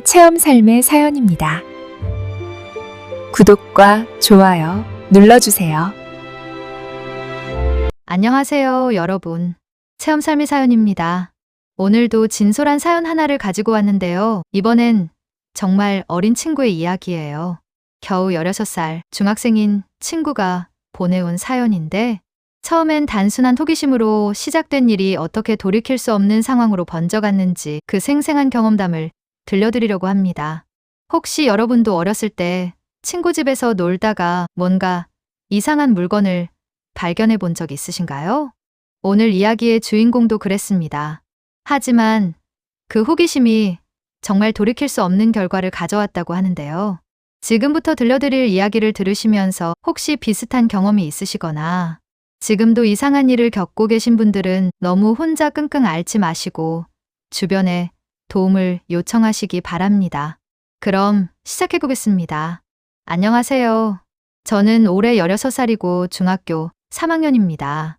체험 삶의 사연입니다. 구독과 좋아요 눌러주세요. 안녕하세요, 여러분. 체험 삶의 사연입니다. 오늘도 진솔한 사연 하나를 가지고 왔는데요. 이번엔 정말 어린 친구의 이야기예요. 겨우 16살 중학생인 친구가 보내온 사연인데, 처음엔 단순한 호기심으로 시작된 일이 어떻게 돌이킬 수 없는 상황으로 번져갔는지 그 생생한 경험담을 들려드리려고 합니다. 혹시 여러분도 어렸을 때 친구 집에서 놀다가 뭔가 이상한 물건을 발견해 본 적 있으신가요? 오늘 이야기의 주인공도 그랬습니다. 하지만 그 호기심이 정말 돌이킬 수 없는 결과를 가져왔다고 하는데요. 지금부터 들려드릴 이야기를 들으시면서 혹시 비슷한 경험이 있으시거나 지금도 이상한 일을 겪고 계신 분들은 너무 혼자 끙끙 앓지 마시고 주변에 도움을 요청하시기 바랍니다. 그럼 시작해 보겠습니다. 안녕하세요. 저는 올해 16살이고 중학교 3학년입니다.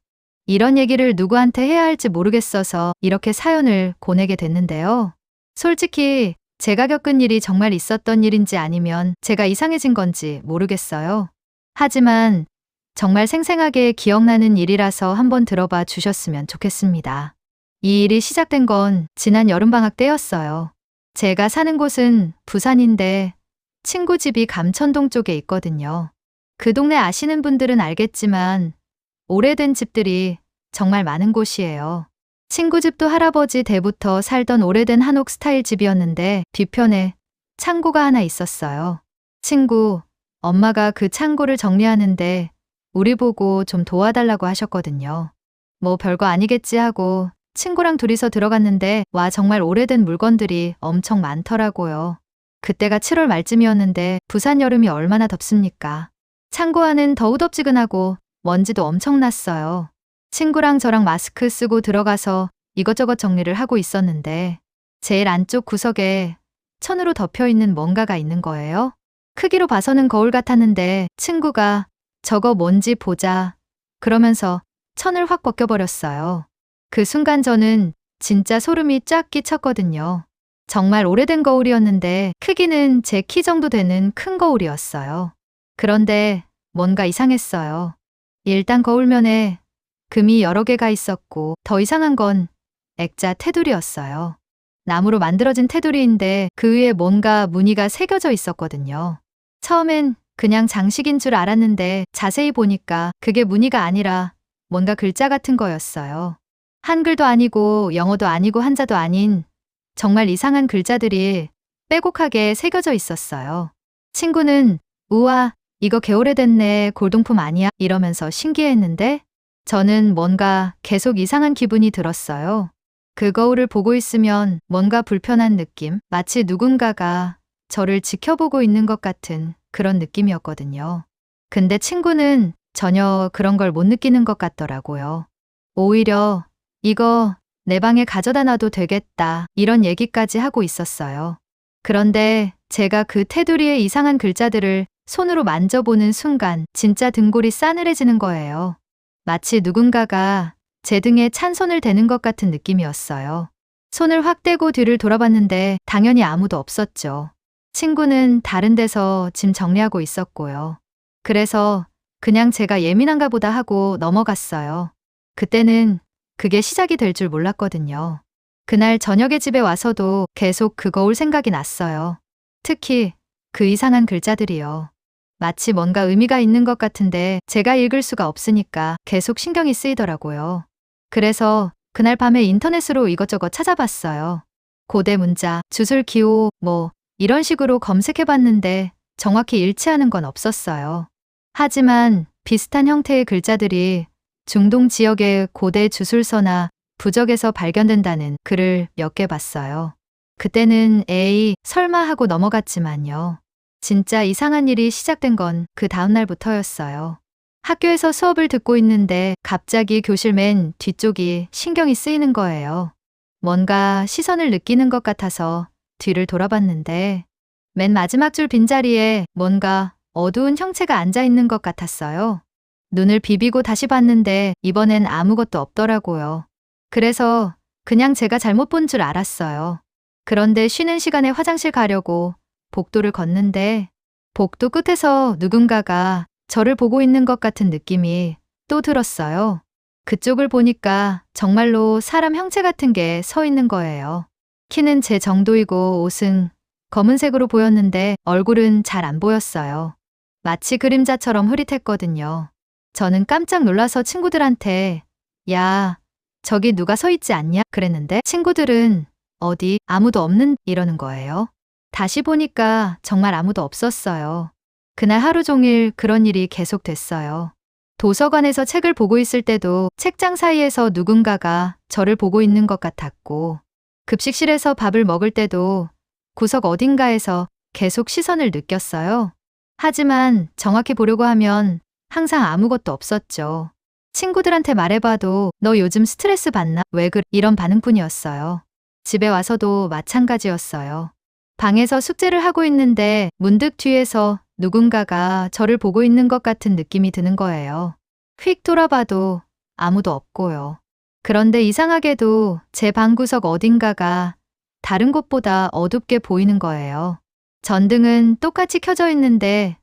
이런 얘기를 누구한테 해야 할지 모르겠어서 이렇게 사연을 보내게 됐는데요. 솔직히 제가 겪은 일이 정말 있었던 일인지 아니면 제가 이상해진 건지 모르겠어요. 하지만 정말 생생하게 기억나는 일이라서 한번 들어봐 주셨으면 좋겠습니다. 이 일이 시작된 건 지난 여름방학 때였어요. 제가 사는 곳은 부산인데 친구 집이 감천동 쪽에 있거든요. 그 동네 아시는 분들은 알겠지만 오래된 집들이 정말 많은 곳이에요. 친구 집도 할아버지 때부터 살던 오래된 한옥 스타일 집이었는데 뒤편에 창고가 하나 있었어요. 친구 엄마가 그 창고를 정리하는데 우리 보고 좀 도와달라고 하셨거든요. 뭐 별거 아니겠지 하고 친구랑 둘이서 들어갔는데 와 정말 오래된 물건들이 엄청 많더라고요. 그때가 7월 말쯤이었는데 부산 여름이 얼마나 덥습니까? 창고 안은 더우덥지근하고 먼지도 엄청났어요. 친구랑 저랑 마스크 쓰고 들어가서 이것저것 정리를 하고 있었는데 제일 안쪽 구석에 천으로 덮여 있는 뭔가가 있는 거예요. 크기로 봐서는 거울 같았는데 친구가 저거 뭔지 보자 그러면서 천을 확 벗겨버렸어요. 그 순간 저는 진짜 소름이 쫙 끼쳤거든요. 정말 오래된 거울이었는데 크기는 제 키 정도 되는 큰 거울이었어요. 그런데 뭔가 이상했어요. 일단 거울면에 금이 여러 개가 있었고 더 이상한 건 액자 테두리였어요. 나무로 만들어진 테두리인데 그 위에 뭔가 무늬가 새겨져 있었거든요. 처음엔 그냥 장식인 줄 알았는데 자세히 보니까 그게 무늬가 아니라 뭔가 글자 같은 거였어요. 한글도 아니고 영어도 아니고 한자도 아닌 정말 이상한 글자들이 빼곡하게 새겨져 있었어요. 친구는 우와 이거 개오래됐네 골동품 아니야? 이러면서 신기해했는데 저는 뭔가 계속 이상한 기분이 들었어요. 그 거울을 보고 있으면 뭔가 불편한 느낌, 마치 누군가가 저를 지켜보고 있는 것 같은 그런 느낌이었거든요. 근데 친구는 전혀 그런 걸 못 느끼는 것 같더라고요. 오히려 이거 내 방에 가져다 놔도 되겠다 이런 얘기까지 하고 있었어요. 그런데 제가 그 테두리의 이상한 글자들을 손으로 만져보는 순간 진짜 등골이 싸늘해지는 거예요. 마치 누군가가 제 등에 찬 손을 대는 것 같은 느낌이었어요. 손을 확 떼고 뒤를 돌아봤는데 당연히 아무도 없었죠. 친구는 다른 데서 짐 정리하고 있었고요. 그래서 그냥 제가 예민한가 보다 하고 넘어갔어요. 그때는 그게 시작이 될 줄 몰랐거든요. 그날 저녁에 집에 와서도 계속 그 거울 생각이 났어요. 특히 그 이상한 글자들이요. 마치 뭔가 의미가 있는 것 같은데 제가 읽을 수가 없으니까 계속 신경이 쓰이더라고요. 그래서 그날 밤에 인터넷으로 이것저것 찾아봤어요. 고대 문자, 주술 기호, 뭐 이런 식으로 검색해봤는데 정확히 일치하는 건 없었어요. 하지만 비슷한 형태의 글자들이 중동 지역의 고대 주술서나 부적에서 발견된다는 글을 몇 개 봤어요. 그때는 에이, 설마 하고 넘어갔지만요. 진짜 이상한 일이 시작된 건 그 다음날부터였어요. 학교에서 수업을 듣고 있는데 갑자기 교실 맨 뒤쪽이 신경이 쓰이는 거예요. 뭔가 시선을 느끼는 것 같아서 뒤를 돌아봤는데 맨 마지막 줄 빈자리에 뭔가 어두운 형체가 앉아 있는 것 같았어요. 눈을 비비고 다시 봤는데 이번엔 아무것도 없더라고요. 그래서 그냥 제가 잘못 본 줄 알았어요. 그런데 쉬는 시간에 화장실 가려고 복도를 걷는데 복도 끝에서 누군가가 저를 보고 있는 것 같은 느낌이 또 들었어요. 그쪽을 보니까 정말로 사람 형체 같은 게 서 있는 거예요. 키는 제 정도이고 옷은 검은색으로 보였는데 얼굴은 잘 안 보였어요. 마치 그림자처럼 흐릿했거든요. 저는 깜짝 놀라서 친구들한테 야, 저기 누가 서 있지 않냐? 그랬는데 친구들은 어디 아무도 없는 이러는 거예요. 다시 보니까 정말 아무도 없었어요. 그날 하루 종일 그런 일이 계속됐어요. 도서관에서 책을 보고 있을 때도 책장 사이에서 누군가가 저를 보고 있는 것 같았고, 급식실에서 밥을 먹을 때도 구석 어딘가에서 계속 시선을 느꼈어요. 하지만 정확히 보려고 하면 항상 아무것도 없었죠. 친구들한테 말해봐도 너 요즘 스트레스 받나? 왜 그래? 이런 반응뿐이었어요. 집에 와서도 마찬가지였어요. 방에서 숙제를 하고 있는데 문득 뒤에서 누군가가 저를 보고 있는 것 같은 느낌이 드는 거예요. 휙 돌아봐도 아무도 없고요. 그런데 이상하게도 제 방구석 어딘가가 다른 곳보다 어둡게 보이는 거예요. 전등은 똑같이 켜져 있는데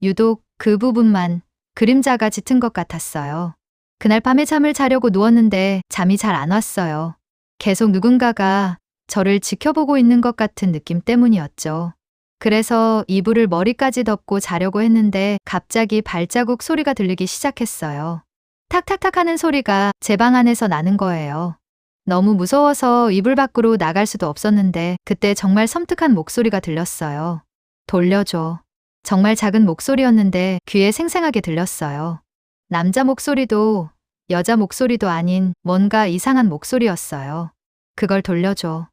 유독 그 부분만 그림자가 짙은 것 같았어요. 그날 밤에 잠을 자려고 누웠는데 잠이 잘 안 왔어요. 계속 누군가가 저를 지켜보고 있는 것 같은 느낌 때문이었죠. 그래서 이불을 머리까지 덮고 자려고 했는데 갑자기 발자국 소리가 들리기 시작했어요. 탁탁탁 하는 소리가 제 방 안에서 나는 거예요. 너무 무서워서 이불 밖으로 나갈 수도 없었는데 그때 정말 섬뜩한 목소리가 들렸어요. 돌려줘. 정말 작은 목소리였는데 귀에 생생하게 들렸어요. 남자 목소리도 여자 목소리도 아닌 뭔가 이상한 목소리였어요. 그걸 돌려줘.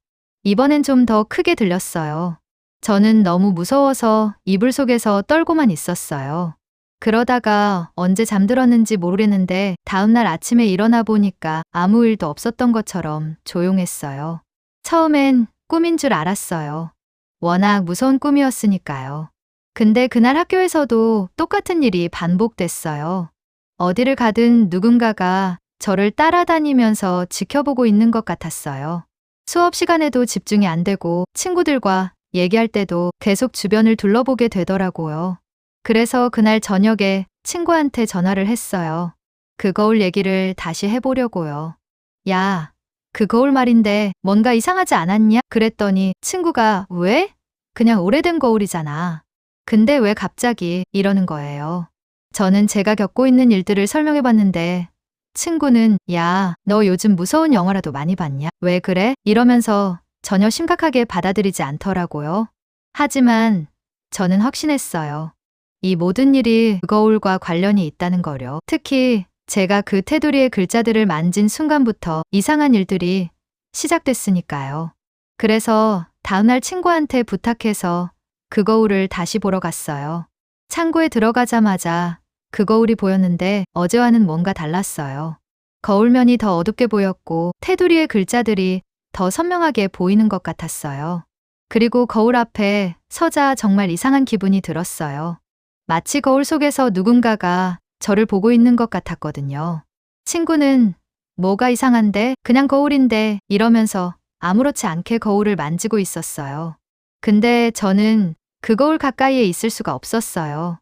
이번엔 좀 더 크게 들렸어요. 저는 너무 무서워서 이불 속에서 떨고만 있었어요. 그러다가 언제 잠들었는지 모르겠는데 다음날 아침에 일어나 보니까 아무 일도 없었던 것처럼 조용했어요. 처음엔 꿈인 줄 알았어요. 워낙 무서운 꿈이었으니까요. 근데 그날 학교에서도 똑같은 일이 반복됐어요. 어디를 가든 누군가가 저를 따라다니면서 지켜보고 있는 것 같았어요. 수업 시간에도 집중이 안 되고 친구들과 얘기할 때도 계속 주변을 둘러보게 되더라고요. 그래서 그날 저녁에 친구한테 전화를 했어요. 그 거울 얘기를 다시 해보려고요. 야, 그 거울 말인데 뭔가 이상하지 않았냐? 그랬더니 친구가 왜? 그냥 오래된 거울이잖아. 근데 왜 갑자기 이러는 거예요. 저는 제가 겪고 있는 일들을 설명해봤는데 친구는 야, 너 요즘 무서운 영화라도 많이 봤냐? 왜 그래? 이러면서 전혀 심각하게 받아들이지 않더라고요. 하지만 저는 확신했어요. 이 모든 일이 그 거울과 관련이 있다는 거요. 특히 제가 그 테두리의 글자들을 만진 순간부터 이상한 일들이 시작됐으니까요. 그래서 다음날 친구한테 부탁해서 그 거울을 다시 보러 갔어요. 창고에 들어가자마자 그 거울이 보였는데 어제와는 뭔가 달랐어요. 거울면이 더 어둡게 보였고 테두리의 글자들이 더 선명하게 보이는 것 같았어요. 그리고 거울 앞에 서자 정말 이상한 기분이 들었어요. 마치 거울 속에서 누군가가 저를 보고 있는 것 같았거든요. 친구는 뭐가 이상한데 그냥 거울인데 이러면서 아무렇지 않게 거울을 만지고 있었어요. 근데 저는 그 거울 가까이에 있을 수가 없었어요.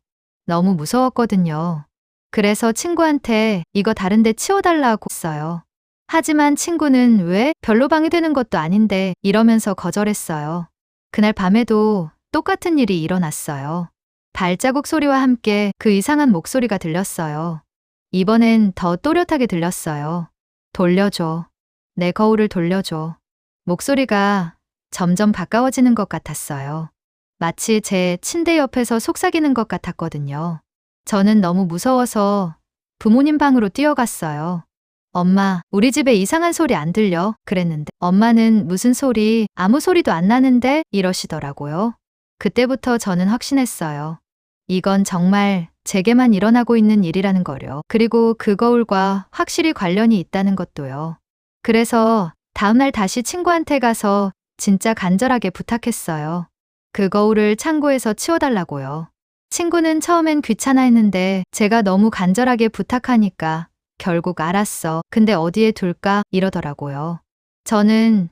너무 무서웠거든요. 그래서 친구한테 이거 다른데 치워달라고 했어요. 하지만 친구는 왜? 별로 방해되는 것도 아닌데 이러면서 거절했어요. 그날 밤에도 똑같은 일이 일어났어요. 발자국 소리와 함께 그 이상한 목소리가 들렸어요. 이번엔 더 또렷하게 들렸어요. 돌려줘. 내 거울을 돌려줘. 목소리가 점점 가까워지는 것 같았어요. 마치 제 침대 옆에서 속삭이는 것 같았거든요. 저는 너무 무서워서 부모님 방으로 뛰어갔어요. 엄마, 우리 집에 이상한 소리 안 들려? 그랬는데 엄마는 무슨 소리, 아무 소리도 안 나는데? 이러시더라고요. 그때부터 저는 확신했어요. 이건 정말 제게만 일어나고 있는 일이라는 거요. 그리고 그 거울과 확실히 관련이 있다는 것도요. 그래서 다음날 다시 친구한테 가서 진짜 간절하게 부탁했어요. 그 거울을 창고에서 치워달라고요. 친구는 처음엔 귀찮아 했는데 제가 너무 간절하게 부탁하니까 결국 알았어. 근데 어디에 둘까? 이러더라고요. 저는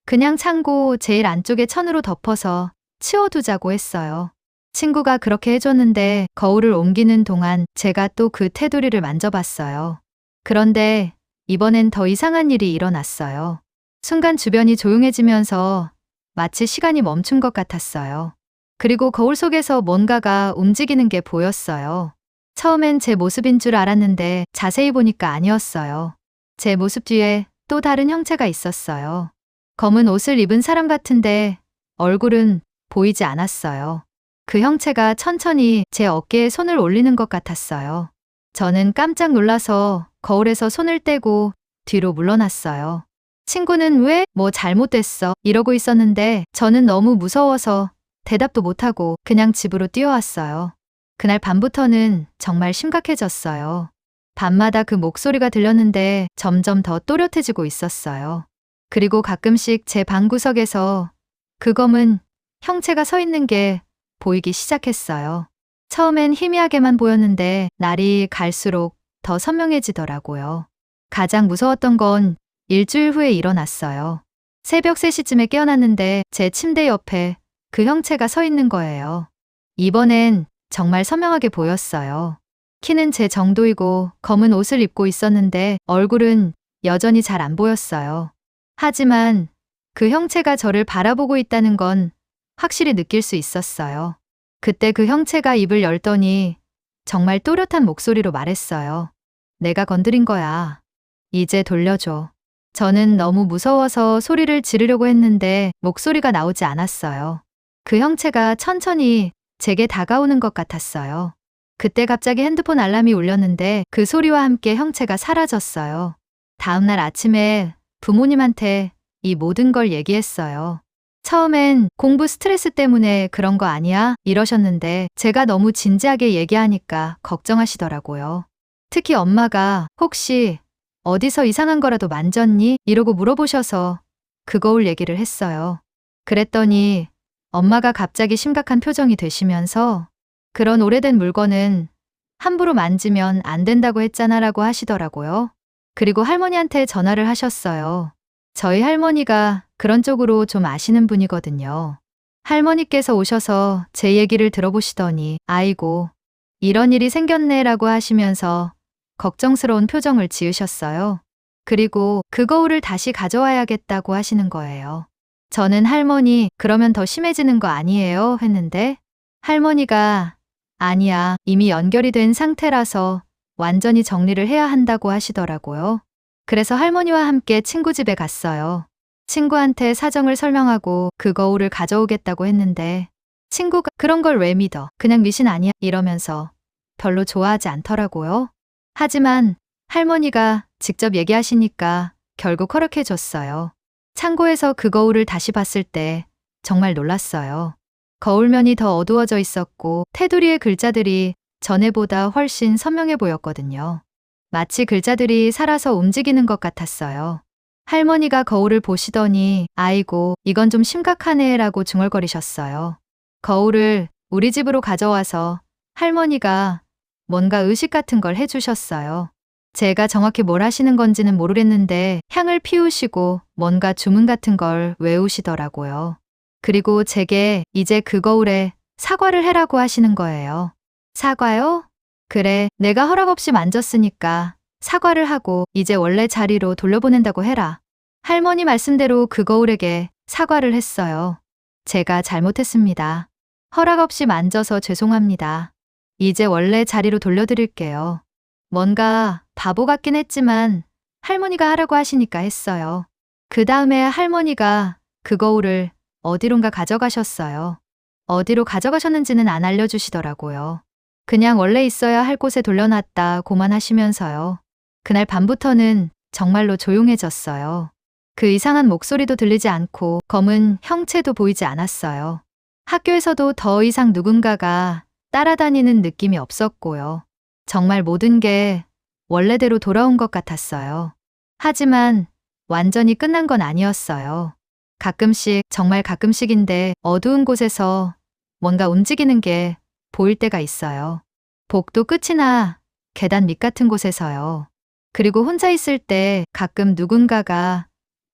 그냥 창고 제일 안쪽에 천으로 덮어서 치워두자고 했어요. 친구가 그렇게 해줬는데 거울을 옮기는 동안 제가 또 그 테두리를 만져봤어요. 그런데 이번엔 더 이상한 일이 일어났어요. 순간 주변이 조용해지면서 마치 시간이 멈춘 것 같았어요. 그리고 거울 속에서 뭔가가 움직이는 게 보였어요. 처음엔 제 모습인 줄 알았는데 자세히 보니까 아니었어요. 제 모습 뒤에 또 다른 형체가 있었어요. 검은 옷을 입은 사람 같은데 얼굴은 보이지 않았어요. 그 형체가 천천히 제 어깨에 손을 올리는 것 같았어요. 저는 깜짝 놀라서 거울에서 손을 떼고 뒤로 물러났어요. 친구는 왜 뭐 잘못됐어 이러고 있었는데 저는 너무 무서워서 대답도 못하고 그냥 집으로 뛰어왔어요. 그날 밤부터는 정말 심각해졌어요. 밤마다 그 목소리가 들렸는데 점점 더 또렷해지고 있었어요. 그리고 가끔씩 제 방구석에서 그 검은 형체가 서 있는 게 보이기 시작했어요. 처음엔 희미하게만 보였는데 날이 갈수록 더 선명해지더라고요. 가장 무서웠던 건 일주일 후에 일어났어요. 새벽 3시쯤에 깨어났는데 제 침대 옆에 그 형체가 서 있는 거예요. 이번엔 정말 선명하게 보였어요. 키는 제 정도이고 검은 옷을 입고 있었는데 얼굴은 여전히 잘 안 보였어요. 하지만 그 형체가 저를 바라보고 있다는 건 확실히 느낄 수 있었어요. 그때 그 형체가 입을 열더니 정말 또렷한 목소리로 말했어요. 내가 건드린 거야. 이제 돌려줘. 저는 너무 무서워서 소리를 지르려고 했는데 목소리가 나오지 않았어요. 그 형체가 천천히 제게 다가오는 것 같았어요. 그때 갑자기 핸드폰 알람이 울렸는데 그 소리와 함께 형체가 사라졌어요. 다음날 아침에 부모님한테 이 모든 걸 얘기했어요. 처음엔 공부 스트레스 때문에 그런 거 아니야? 이러셨는데 제가 너무 진지하게 얘기하니까 걱정하시더라고요. 특히 엄마가 혹시 어디서 이상한 거라도 만졌니? 이러고 물어보셔서 그 거울 얘기를 했어요. 그랬더니 엄마가 갑자기 심각한 표정이 되시면서 그런 오래된 물건은 함부로 만지면 안 된다고 했잖아 라고 하시더라고요. 그리고 할머니한테 전화를 하셨어요. 저희 할머니가 그런 쪽으로 좀 아시는 분이거든요. 할머니께서 오셔서 제 얘기를 들어보시더니 아이고, 이런 일이 생겼네 라고 하시면서 걱정스러운 표정을 지으셨어요. 그리고 그 거울을 다시 가져와야겠다고 하시는 거예요. 저는 할머니, 그러면 더 심해지는 거 아니에요? 했는데 할머니가 아니야, 이미 연결이 된 상태라서 완전히 정리를 해야 한다고 하시더라고요. 그래서 할머니와 함께 친구 집에 갔어요. 친구한테 사정을 설명하고 그 거울을 가져오겠다고 했는데 친구가 그런 걸 왜 믿어? 그냥 미신 아니야? 이러면서 별로 좋아하지 않더라고요. 하지만 할머니가 직접 얘기하시니까 결국 허락해 줬어요. 창고에서 그 거울을 다시 봤을 때 정말 놀랐어요. 거울면이 더 어두워져 있었고 테두리의 글자들이 전에보다 훨씬 선명해 보였거든요. 마치 글자들이 살아서 움직이는 것 같았어요. 할머니가 거울을 보시더니 아이고, 이건 좀 심각하네 라고 중얼거리셨어요. 거울을 우리 집으로 가져와서 할머니가 뭔가 의식 같은 걸 해주셨어요. 제가 정확히 뭘 하시는 건지는 모르겠는데 향을 피우시고 뭔가 주문 같은 걸 외우시더라고요. 그리고 제게 이제 그 거울에 사과를 해라고 하시는 거예요. 사과요? 그래, 내가 허락 없이 만졌으니까 사과를 하고 이제 원래 자리로 돌려보낸다고 해라. 할머니 말씀대로 그 거울에게 사과를 했어요. 제가 잘못했습니다. 허락 없이 만져서 죄송합니다. 이제 원래 자리로 돌려드릴게요. 뭔가 바보 같긴 했지만 할머니가 하라고 하시니까 했어요. 그 다음에 할머니가 그 거울을 어디론가 가져가셨어요. 어디로 가져가셨는지는 안 알려주시더라고요. 그냥 원래 있어야 할 곳에 돌려놨다고만 하시면서요. 그날 밤부터는 정말로 조용해졌어요. 그 이상한 목소리도 들리지 않고 검은 형체도 보이지 않았어요. 학교에서도 더 이상 누군가가 따라다니는 느낌이 없었고요. 정말 모든 게 원래대로 돌아온 것 같았어요. 하지만 완전히 끝난 건 아니었어요. 가끔씩, 정말 가끔씩인데 어두운 곳에서 뭔가 움직이는 게 보일 때가 있어요. 복도 끝이나 계단 밑 같은 곳에서요. 그리고 혼자 있을 때 가끔 누군가가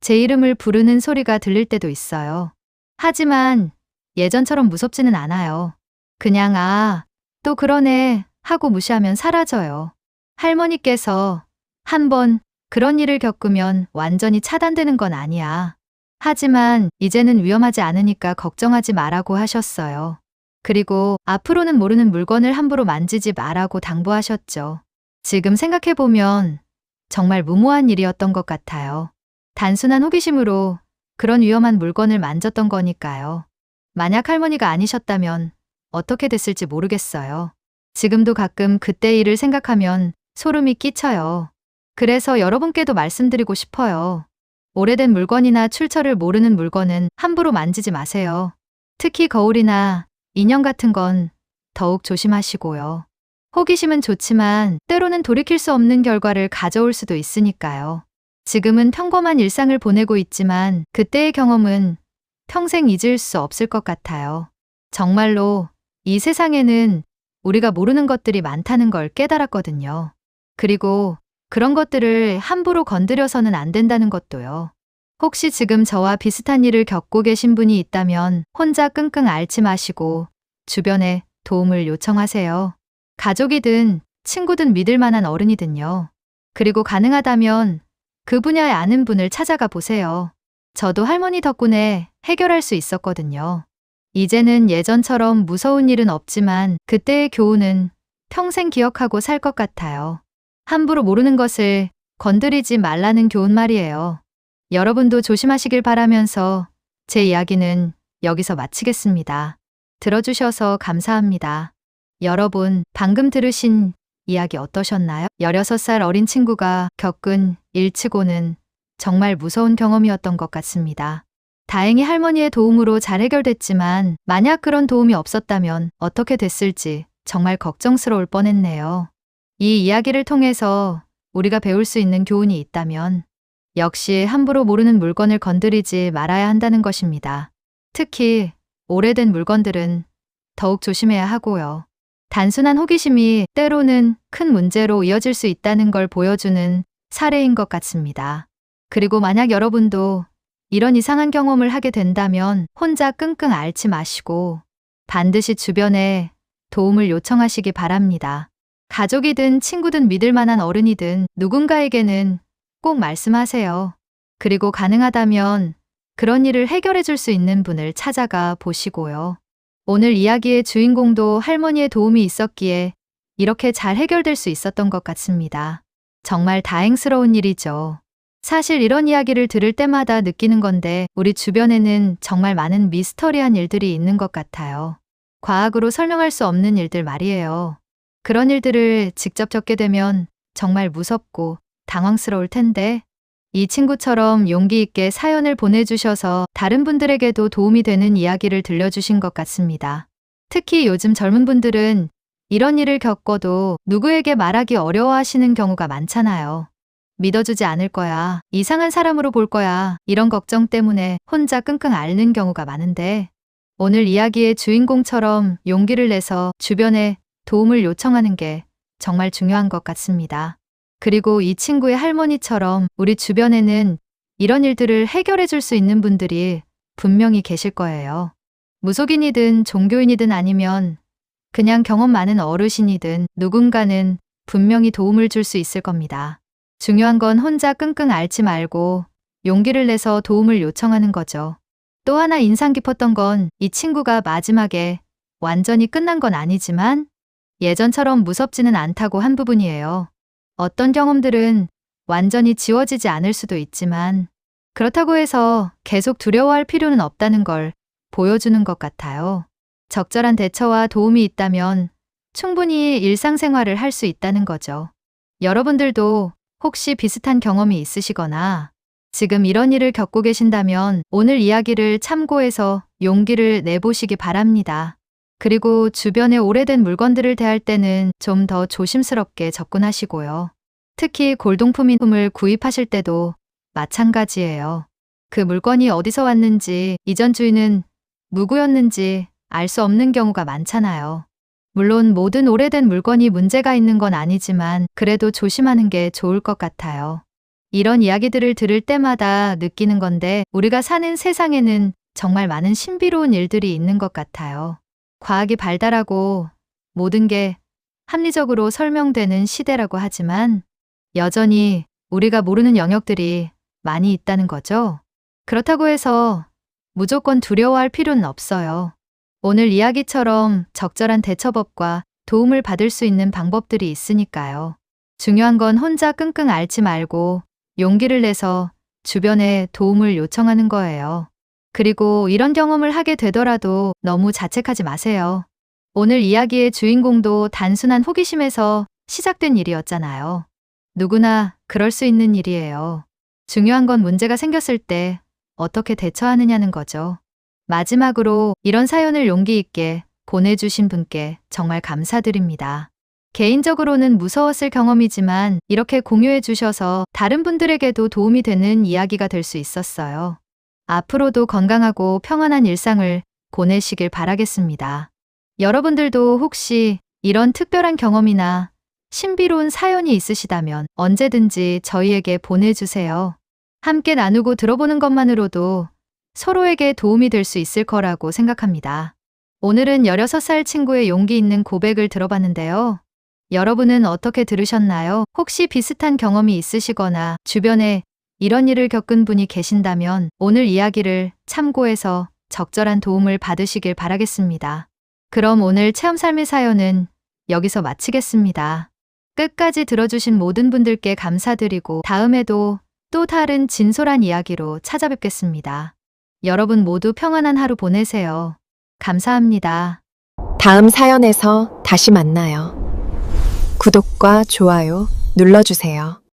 제 이름을 부르는 소리가 들릴 때도 있어요. 하지만 예전처럼 무섭지는 않아요. 그냥 또 그러네 하고 무시하면 사라져요. 할머니께서 한번 그런 일을 겪으면 완전히 차단되는 건 아니야. 하지만 이제는 위험하지 않으니까 걱정하지 말라고 하셨어요. 그리고 앞으로는 모르는 물건을 함부로 만지지 말라고 당부하셨죠. 지금 생각해보면 정말 무모한 일이었던 것 같아요. 단순한 호기심으로 그런 위험한 물건을 만졌던 거니까요. 만약 할머니가 아니셨다면 어떻게 됐을지 모르겠어요. 지금도 가끔 그때 일을 생각하면 소름이 끼쳐요. 그래서 여러분께도 말씀드리고 싶어요. 오래된 물건이나 출처를 모르는 물건은 함부로 만지지 마세요. 특히 거울이나 인형 같은 건 더욱 조심하시고요. 호기심은 좋지만 때로는 돌이킬 수 없는 결과를 가져올 수도 있으니까요. 지금은 평범한 일상을 보내고 있지만 그때의 경험은 평생 잊을 수 없을 것 같아요. 정말로 이 세상에는 우리가 모르는 것들이 많다는 걸 깨달았거든요. 그리고 그런 것들을 함부로 건드려서는 안 된다는 것도요. 혹시 지금 저와 비슷한 일을 겪고 계신 분이 있다면 혼자 끙끙 앓지 마시고 주변에 도움을 요청하세요. 가족이든 친구든 믿을 만한 어른이든요. 그리고 가능하다면 그 분야에 아는 분을 찾아가 보세요. 저도 할머니 덕분에 해결할 수 있었거든요. 이제는 예전처럼 무서운 일은 없지만 그때의 교훈은 평생 기억하고 살 것 같아요. 함부로 모르는 것을 건드리지 말라는 교훈 말이에요. 여러분도 조심하시길 바라면서 제 이야기는 여기서 마치겠습니다. 들어주셔서 감사합니다. 여러분, 방금 들으신 이야기 어떠셨나요? 16살 어린 친구가 겪은 일치고는 정말 무서운 경험이었던 것 같습니다. 다행히 할머니의 도움으로 잘 해결됐지만 만약 그런 도움이 없었다면 어떻게 됐을지 정말 걱정스러울 뻔했네요. 이 이야기를 통해서 우리가 배울 수 있는 교훈이 있다면 역시 함부로 모르는 물건을 건드리지 말아야 한다는 것입니다. 특히 오래된 물건들은 더욱 조심해야 하고요. 단순한 호기심이 때로는 큰 문제로 이어질 수 있다는 걸 보여주는 사례인 것 같습니다. 그리고 만약 여러분도 이런 이상한 경험을 하게 된다면 혼자 끙끙 앓지 마시고 반드시 주변에 도움을 요청하시기 바랍니다. 가족이든 친구든 믿을 만한 어른이든 누군가에게는 꼭 말씀하세요. 그리고 가능하다면 그런 일을 해결해 줄 수 있는 분을 찾아가 보시고요. 오늘 이야기의 주인공도 할머니의 도움이 있었기에 이렇게 잘 해결될 수 있었던 것 같습니다. 정말 다행스러운 일이죠. 사실 이런 이야기를 들을 때마다 느끼는 건데 우리 주변에는 정말 많은 미스터리한 일들이 있는 것 같아요. 과학으로 설명할 수 없는 일들 말이에요. 그런 일들을 직접 겪게 되면 정말 무섭고 당황스러울 텐데 이 친구처럼 용기 있게 사연을 보내주셔서 다른 분들에게도 도움이 되는 이야기를 들려주신 것 같습니다. 특히 요즘 젊은 분들은 이런 일을 겪어도 누구에게 말하기 어려워하시는 경우가 많잖아요. 믿어주지 않을 거야, 이상한 사람으로 볼 거야, 이런 걱정 때문에 혼자 끙끙 앓는 경우가 많은데 오늘 이야기의 주인공처럼 용기를 내서 주변에 도움을 요청하는 게 정말 중요한 것 같습니다. 그리고 이 친구의 할머니처럼 우리 주변에는 이런 일들을 해결해 줄 수 있는 분들이 분명히 계실 거예요. 무속인이든 종교인이든 아니면 그냥 경험 많은 어르신이든 누군가는 분명히 도움을 줄 수 있을 겁니다. 중요한 건 혼자 끙끙 앓지 말고 용기를 내서 도움을 요청하는 거죠. 또 하나 인상 깊었던 건 이 친구가 마지막에 완전히 끝난 건 아니지만 예전처럼 무섭지는 않다고 한 부분이에요. 어떤 경험들은 완전히 지워지지 않을 수도 있지만 그렇다고 해서 계속 두려워할 필요는 없다는 걸 보여주는 것 같아요. 적절한 대처와 도움이 있다면 충분히 일상생활을 할 수 있다는 거죠. 여러분들도 혹시 비슷한 경험이 있으시거나 지금 이런 일을 겪고 계신다면 오늘 이야기를 참고해서 용기를 내보시기 바랍니다. 그리고 주변에 오래된 물건들을 대할 때는 좀 더 조심스럽게 접근하시고요. 특히 골동품을 구입하실 때도 마찬가지예요. 그 물건이 어디서 왔는지, 이전 주인은 누구였는지 알 수 없는 경우가 많잖아요. 물론 모든 오래된 물건이 문제가 있는 건 아니지만 그래도 조심하는 게 좋을 것 같아요. 이런 이야기들을 들을 때마다 느끼는 건데 우리가 사는 세상에는 정말 많은 신비로운 일들이 있는 것 같아요. 과학이 발달하고 모든 게 합리적으로 설명되는 시대라고 하지만 여전히 우리가 모르는 영역들이 많이 있다는 거죠. 그렇다고 해서 무조건 두려워할 필요는 없어요. 오늘 이야기처럼 적절한 대처법과 도움을 받을 수 있는 방법들이 있으니까요. 중요한 건 혼자 끙끙 앓지 말고 용기를 내서 주변에 도움을 요청하는 거예요. 그리고 이런 경험을 하게 되더라도 너무 자책하지 마세요. 오늘 이야기의 주인공도 단순한 호기심에서 시작된 일이었잖아요. 누구나 그럴 수 있는 일이에요. 중요한 건 문제가 생겼을 때 어떻게 대처하느냐는 거죠. 마지막으로 이런 사연을 용기 있게 보내주신 분께 정말 감사드립니다. 개인적으로는 무서웠을 경험이지만 이렇게 공유해 주셔서 다른 분들에게도 도움이 되는 이야기가 될 수 있었어요. 앞으로도 건강하고 평안한 일상을 보내시길 바라겠습니다. 여러분들도 혹시 이런 특별한 경험이나 신비로운 사연이 있으시다면 언제든지 저희에게 보내주세요. 함께 나누고 들어보는 것만으로도 서로에게 도움이 될 수 있을 거라고 생각합니다. 오늘은 16살 친구의 용기 있는 고백을 들어봤는데요. 여러분은 어떻게 들으셨나요? 혹시 비슷한 경험이 있으시거나 주변에 이런 일을 겪은 분이 계신다면 오늘 이야기를 참고해서 적절한 도움을 받으시길 바라겠습니다. 그럼 오늘 체험 삶의 사연은 여기서 마치겠습니다. 끝까지 들어주신 모든 분들께 감사드리고 다음에도 또 다른 진솔한 이야기로 찾아뵙겠습니다. 여러분 모두 평안한 하루 보내세요. 감사합니다. 다음 사연에서 다시 만나요. 구독과 좋아요 눌러주세요.